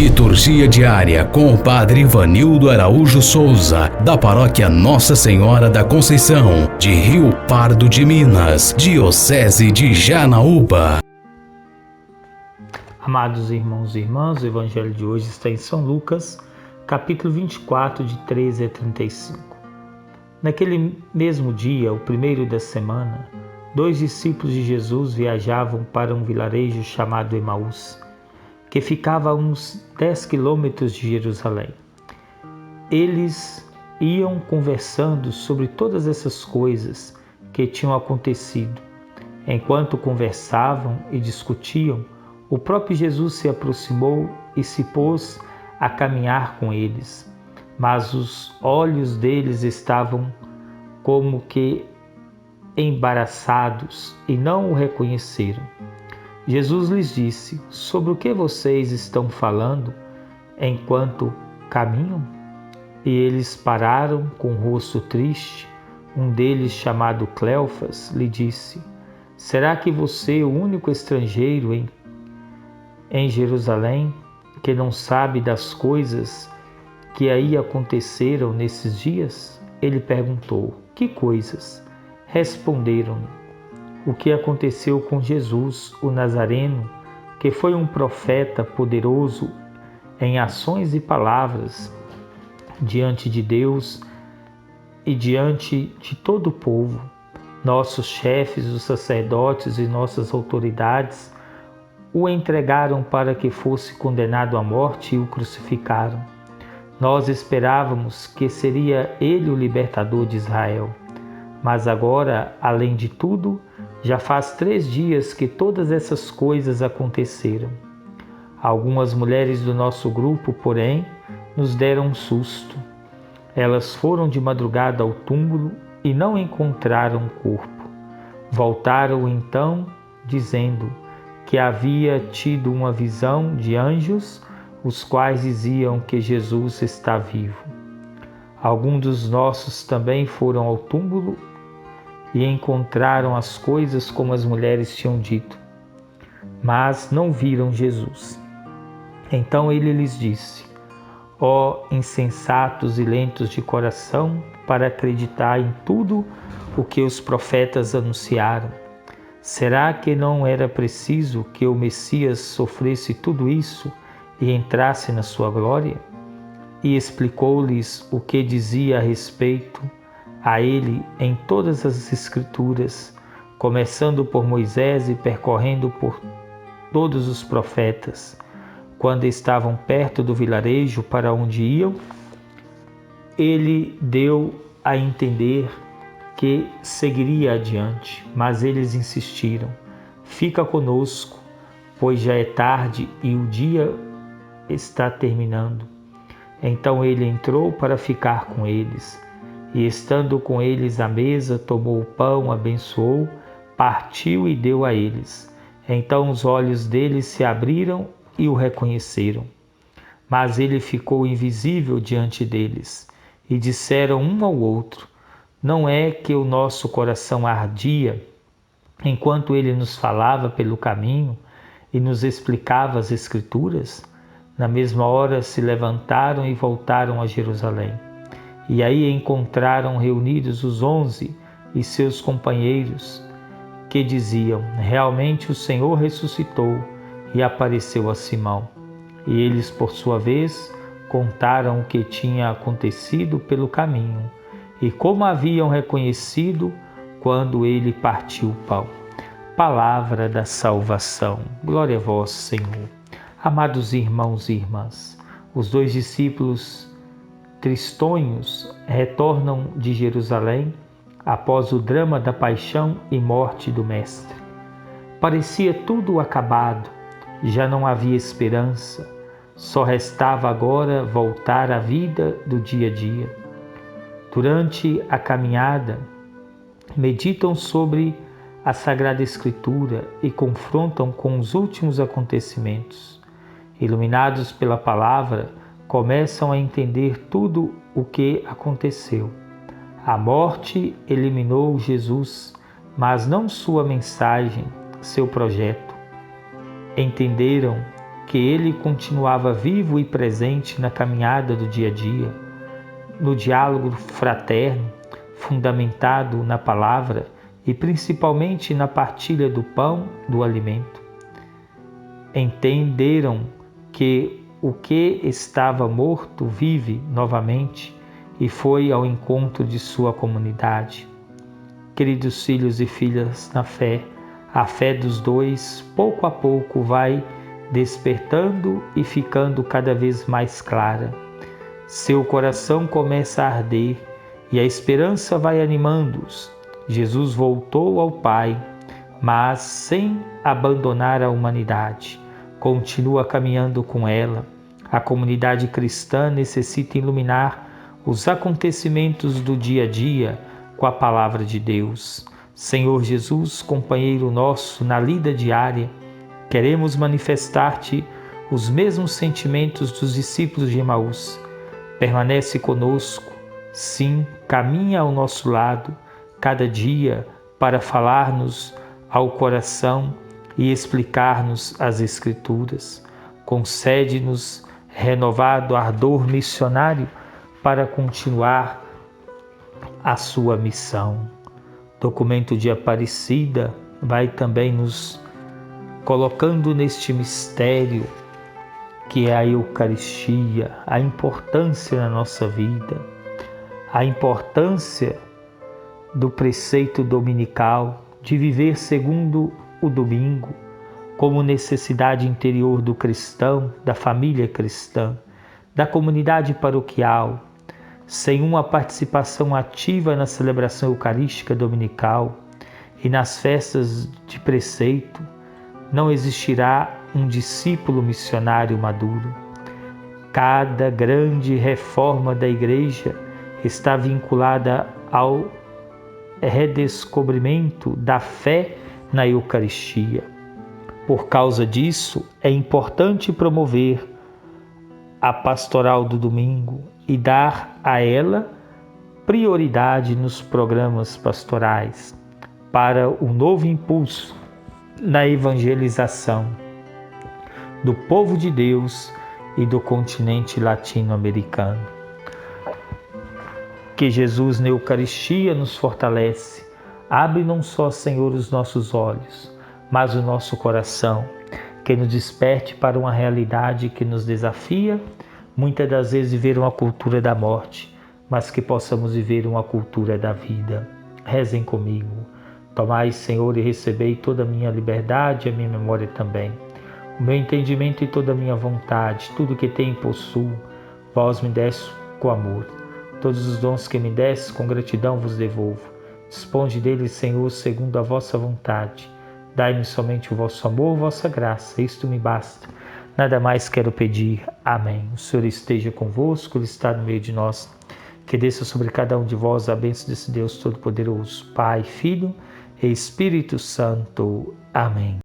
Liturgia diária com o Padre Ivanildo Araújo Souza, da Paróquia Nossa Senhora da Conceição, de Rio Pardo de Minas, Diocese de Janaúba. Amados irmãos e irmãs, o Evangelho de hoje está em São Lucas, capítulo 24, de 13 a 35. Naquele mesmo dia, o primeiro da semana, 2 discípulos de Jesus viajavam para um vilarejo chamado Emaús, que ficava a uns 10 quilômetros de Jerusalém. Eles iam conversando sobre todas essas coisas que tinham acontecido. Enquanto conversavam e discutiam, o próprio Jesus se aproximou e se pôs a caminhar com eles, mas os olhos deles estavam como que embaraçados e não o reconheceram. Jesus lhes disse: sobre o que vocês estão falando enquanto caminham? E eles pararam com o rosto triste. Um deles, chamado Cleofas, lhe disse: será que você é o único estrangeiro em Jerusalém que não sabe das coisas que aí aconteceram nesses dias? Ele perguntou: que coisas? Responderam-lhe: o que aconteceu com Jesus, o Nazareno, que foi um profeta poderoso em ações e palavras diante de Deus e diante de todo o povo. Nossos chefes, os sacerdotes e nossas autoridades o entregaram para que fosse condenado à morte e o crucificaram. Nós esperávamos que seria ele o libertador de Israel. Mas agora, além de tudo, já faz 3 dias que todas essas coisas aconteceram. Algumas mulheres do nosso grupo, porém, nos deram um susto. Elas foram de madrugada ao túmulo e não encontraram o corpo. Voltaram então, dizendo que havia tido uma visão de anjos, os quais diziam que Jesus está vivo. Alguns dos nossos também foram ao túmulo e encontraram as coisas como as mulheres tinham dito, mas não viram Jesus. Então ele lhes disse: ó insensatos e lentos de coração, para acreditar em tudo o que os profetas anunciaram. Será que não era preciso que o Messias sofresse tudo isso e entrasse na sua glória? E explicou-lhes o que dizia a respeito a ele em todas as Escrituras, começando por Moisés e percorrendo por todos os profetas. Quando estavam perto do vilarejo para onde iam, ele deu a entender que seguiria adiante, mas eles insistiram: fica conosco, pois já é tarde e o dia está terminando. Então ele entrou para ficar com eles. E estando com eles à mesa, tomou o pão, abençoou, partiu e deu a eles. Então os olhos deles se abriram e o reconheceram. Mas ele ficou invisível diante deles. E disseram um ao outro: não é que o nosso coração ardia enquanto ele nos falava pelo caminho e nos explicava as Escrituras? Na mesma hora se levantaram e voltaram a Jerusalém. E aí encontraram reunidos os 11 e seus companheiros, que diziam: realmente o Senhor ressuscitou e apareceu a Simão. E eles, por sua vez, contaram o que tinha acontecido pelo caminho e como haviam reconhecido quando ele partiu o pão. Palavra da salvação. Glória a vós, Senhor. Amados irmãos e irmãs, os 2 discípulos tristonhos retornam de Jerusalém após o drama da paixão e morte do Mestre. Parecia tudo acabado, já não havia esperança, só restava agora voltar à vida do dia a dia. Durante a caminhada, meditam sobre a Sagrada Escritura e confrontam com os últimos acontecimentos. Iluminados pela palavra, começam a entender tudo o que aconteceu. A morte eliminou Jesus, mas não sua mensagem, seu projeto. Entenderam que ele continuava vivo e presente na caminhada do dia a dia, no diálogo fraterno, fundamentado na palavra e principalmente na partilha do pão, do alimento. Entenderam que o que estava morto vive novamente e foi ao encontro de sua comunidade. Queridos filhos e filhas na fé, a fé dos dois, pouco a pouco, vai despertando e ficando cada vez mais clara. Seu coração começa a arder e a esperança vai animando-os. Jesus voltou ao Pai, mas sem abandonar a humanidade. Continua caminhando com ela. A comunidade cristã necessita iluminar os acontecimentos do dia a dia com a palavra de Deus. Senhor Jesus, companheiro nosso na lida diária, queremos manifestar-te os mesmos sentimentos dos discípulos de Emaús. Permanece conosco, sim, caminha ao nosso lado, cada dia, para falar-nos ao coração e explicar-nos as Escrituras. Concede-nos renovado ardor missionário para continuar a sua missão. Documento de Aparecida vai também nos colocando neste mistério que é a Eucaristia, a importância na nossa vida, a importância do preceito dominical, de viver segundo o domingo, como necessidade interior do cristão, da família cristã, da comunidade paroquial. Sem uma participação ativa na celebração eucarística dominical e nas festas de preceito, não existirá um discípulo missionário maduro. Cada grande reforma da Igreja está vinculada ao redescobrimento da fé na Eucaristia. Por causa disso, é importante promover a pastoral do domingo e dar a ela prioridade nos programas pastorais para um novo impulso na evangelização do povo de Deus e do continente latino-americano. Que Jesus na Eucaristia nos fortalece. Abre não só, Senhor, os nossos olhos, mas o nosso coração, que nos desperte para uma realidade que nos desafia, muitas das vezes viver uma cultura da morte, mas que possamos viver uma cultura da vida. Rezem comigo. Tomai, Senhor, e recebei toda a minha liberdade e a minha memória também, o meu entendimento e toda a minha vontade, tudo que tenho e possuo, vós me deste com amor. Todos os dons que me destes, com gratidão vos devolvo. Disponde deles, Senhor, segundo a vossa vontade. Dai-me somente o vosso amor, vossa graça, isto me basta. Nada mais quero pedir. Amém. O Senhor esteja convosco, Ele está no meio de nós. Que desça sobre cada um de vós a bênção desse Deus Todo-Poderoso, Pai, Filho e Espírito Santo. Amém.